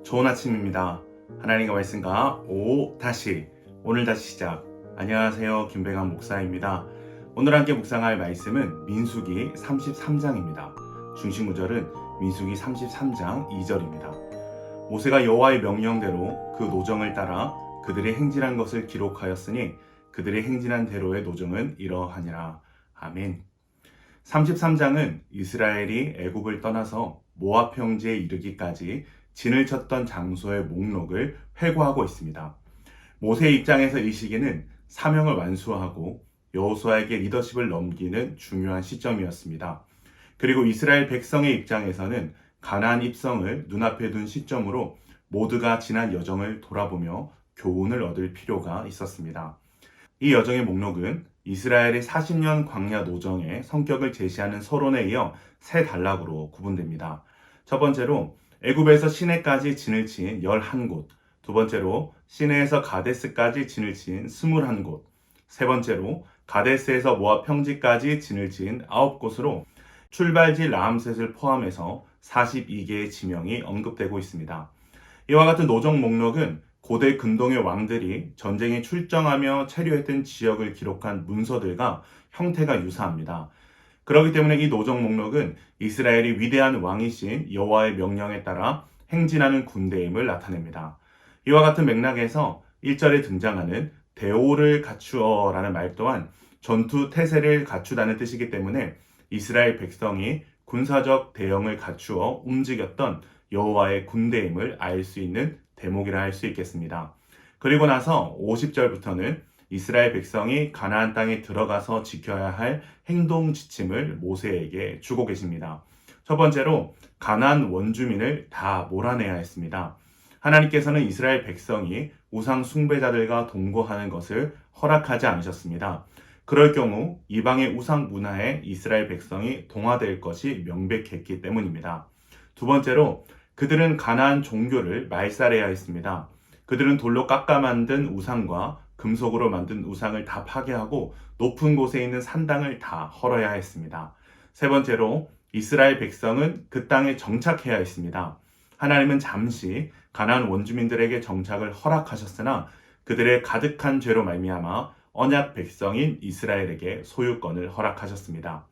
좋은 아침입니다. 하나님과 말씀과 오늘 다시 시작. 안녕하세요. 김백환 목사입니다. 오늘 함께 묵상할 말씀은 민수기 33장입니다. 중심 구절은 민수기 33장 2절입니다. 모세가 여호와의 명령대로 그 노정을 따라 그들이 행진한 것을 기록하였으니 그들이 행진한 대로의 노정은 이러하니라. 아멘. 33장은 이스라엘이 애굽을 떠나서 모압 평지에 이르기까지 진을 쳤던 장소의 목록을 회고하고 있습니다. 모세의 입장에서 이 시기는 사명을 완수하고 여호수아에게 리더십을 넘기는 중요한 시점이었습니다. 그리고 이스라엘 백성의 입장에서는 가나안 입성을 눈앞에 둔 시점으로 모두가 지난 여정을 돌아보며 교훈을 얻을 필요가 있었습니다. 이 여정의 목록은 이스라엘의 40년 광야 노정의 성격을 제시하는 서론에 이어 세 단락으로 구분됩니다. 첫 번째로 애굽에서 시내까지 진을 친 11곳, 두 번째로 시내에서 가데스까지 진을 친 21곳, 세 번째로 가데스에서 모압 평지까지 진을 친 9곳으로 출발지 라암셋을 포함해서 42개의 지명이 언급되고 있습니다. 이와 같은 노정 목록은 고대 근동의 왕들이 전쟁에 출정하며 체류했던 지역을 기록한 문서들과 형태가 유사합니다. 그렇기 때문에 이 노정 목록은 이스라엘이 위대한 왕이신 여호와의 명령에 따라 행진하는 군대임을 나타냅니다. 이와 같은 맥락에서 1절에 등장하는 대오를 갖추어 라는 말 또한 전투 태세를 갖추다는 뜻이기 때문에 이스라엘 백성이 군사적 대형을 갖추어 움직였던 여호와의 군대임을 알 수 있는 대목이라 할 수 있겠습니다. 그리고 나서 50절부터는 이스라엘 백성이 가나안 땅에 들어가서 지켜야 할 행동 지침을 모세에게 주고 계십니다. 첫 번째로 가나안 원주민을 다 몰아내야 했습니다. 하나님께서는 이스라엘 백성이 우상 숭배자들과 동거하는 것을 허락하지 않으셨습니다. 그럴 경우 이방의 우상 문화에 이스라엘 백성이 동화될 것이 명백했기 때문입니다. 두 번째로 그들은 가나안 종교를 말살해야 했습니다. 그들은 돌로 깎아 만든 우상과 금속으로 만든 우상을 다 파괴하고 높은 곳에 있는 산당을 다 헐어야 했습니다. 세 번째로 이스라엘 백성은 그 땅에 정착해야 했습니다. 하나님은 잠시 가나안 원주민들에게 정착을 허락하셨으나 그들의 가득한 죄로 말미암아 언약 백성인 이스라엘에게 소유권을 허락하셨습니다.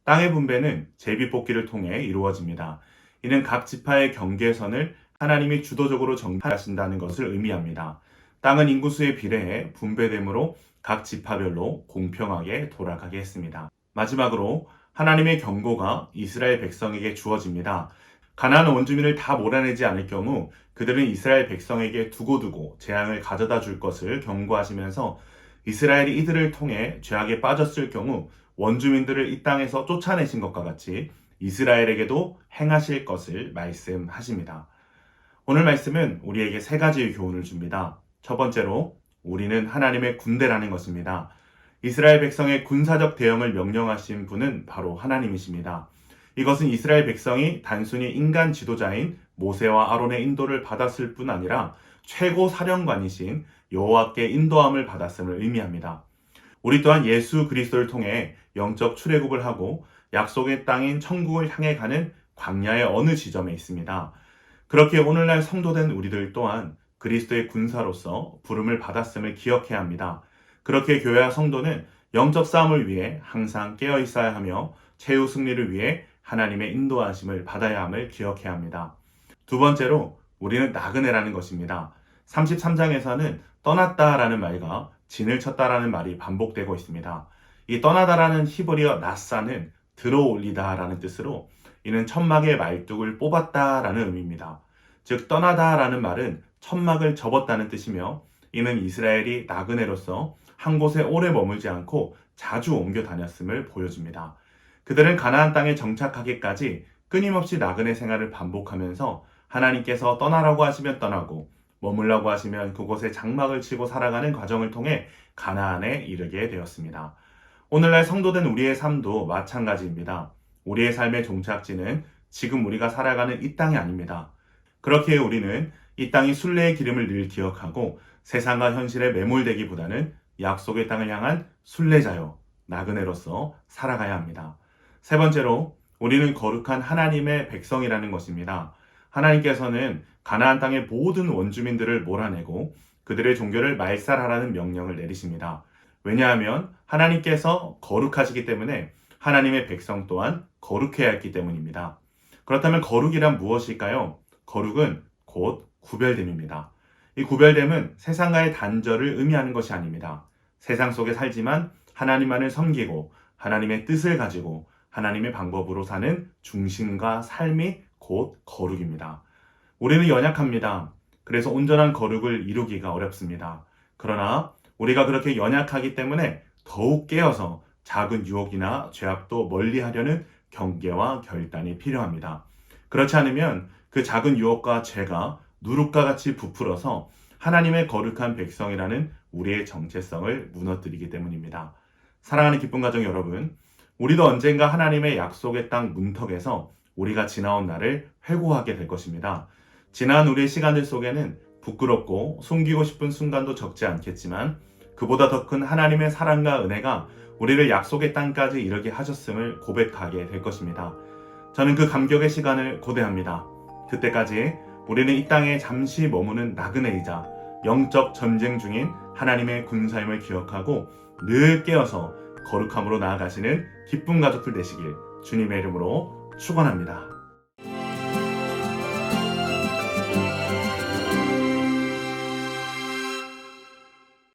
땅의 분배는 제비뽑기를 통해 이루어집니다. 이는 각 지파의 경계선을 하나님이 주도적으로 정하신다는 것을 의미합니다. 땅은 인구수에 비례해 분배되므로 각 지파별로 공평하게 돌아가게 했습니다. 마지막으로 하나님의 경고가 이스라엘 백성에게 주어집니다. 가나안 원주민을 다 몰아내지 않을 경우 그들은 이스라엘 백성에게 두고두고 재앙을 가져다 줄 것을 경고하시면서 이스라엘이 이들을 통해 죄악에 빠졌을 경우 원주민들을 이 땅에서 쫓아내신 것과 같이 이스라엘에게도 행하실 것을 말씀하십니다. 오늘 말씀은 우리에게 세 가지의 교훈을 줍니다. 첫 번째로 우리는 하나님의 군대라는 것입니다. 이스라엘 백성의 군사적 대응을 명령하신 분은 바로 하나님이십니다. 이것은 이스라엘 백성이 단순히 인간 지도자인 모세와 아론의 인도를 받았을 뿐 아니라 최고 사령관이신 여호와께 인도함을 받았음을 의미합니다. 우리 또한 예수 그리스도를 통해 영적 출애굽을 하고 약속의 땅인 천국을 향해 가는 광야의 어느 지점에 있습니다. 그렇게 오늘날 성도된 우리들 또한 그리스도의 군사로서 부름을 받았음을 기억해야 합니다. 그렇게 교회와 성도는 영적 싸움을 위해 항상 깨어 있어야 하며 최후 승리를 위해 하나님의 인도하심을 받아야 함을 기억해야 합니다. 두 번째로 우리는 나그네라는 것입니다. 33장에서는 떠났다라는 말과 진을 쳤다라는 말이 반복되고 있습니다. 이 떠나다라는 히브리어 나사는 들어올리다라는 뜻으로 이는 천막의 말뚝을 뽑았다라는 의미입니다. 즉 떠나다라는 말은 천막을 접었다는 뜻이며 이는 이스라엘이 나그네로서 한 곳에 오래 머물지 않고 자주 옮겨 다녔음을 보여줍니다. 그들은 가나안 땅에 정착하기까지 끊임없이 나그네 생활을 반복하면서 하나님께서 떠나라고 하시면 떠나고 머물라고 하시면 그곳에 장막을 치고 살아가는 과정을 통해 가나안에 이르게 되었습니다. 오늘날 성도된 우리의 삶도 마찬가지입니다. 우리의 삶의 종착지는 지금 우리가 살아가는 이 땅이 아닙니다. 그렇기에 우리는 이 땅이 순례의 기름을 늘 기억하고 세상과 현실에 매몰되기보다는 약속의 땅을 향한 순례자요, 나그네로서 살아가야 합니다. 세 번째로 우리는 거룩한 하나님의 백성이라는 것입니다. 하나님께서는 가나안 땅의 모든 원주민들을 몰아내고 그들의 종교를 말살하라는 명령을 내리십니다. 왜냐하면 하나님께서 거룩하시기 때문에 하나님의 백성 또한 거룩해야 했기 때문입니다. 그렇다면 거룩이란 무엇일까요? 거룩은 곧 구별됨입니다. 이 구별됨은 세상과의 단절을 의미하는 것이 아닙니다. 세상 속에 살지만 하나님만을 섬기고 하나님의 뜻을 가지고 하나님의 방법으로 사는 중심과 삶이 곧 거룩입니다. 우리는 연약합니다. 그래서 온전한 거룩을 이루기가 어렵습니다. 그러나 우리가 그렇게 연약하기 때문에 더욱 깨어서 작은 유혹이나 죄악도 멀리하려는 경계와 결단이 필요합니다. 그렇지 않으면 그 작은 유혹과 죄가 누룩과 같이 부풀어서 하나님의 거룩한 백성이라는 우리의 정체성을 무너뜨리기 때문입니다. 사랑하는 기쁨 가정 여러분, 우리도 언젠가 하나님의 약속의 땅 문턱에서 우리가 지나온 날을 회고하게 될 것입니다. 지난 우리의 시간들 속에는 부끄럽고 숨기고 싶은 순간도 적지 않겠지만 그보다 더 큰 하나님의 사랑과 은혜가 우리를 약속의 땅까지 이르게 하셨음을 고백하게 될 것입니다. 저는 그 감격의 시간을 고대합니다. 그때까지 우리는 이 땅에 잠시 머무는 나그네이자 영적 전쟁 중인 하나님의 군사임을 기억하고 늘 깨어서 거룩함으로 나아가시는 기쁜 가족들 되시길 주님의 이름으로 축원합니다.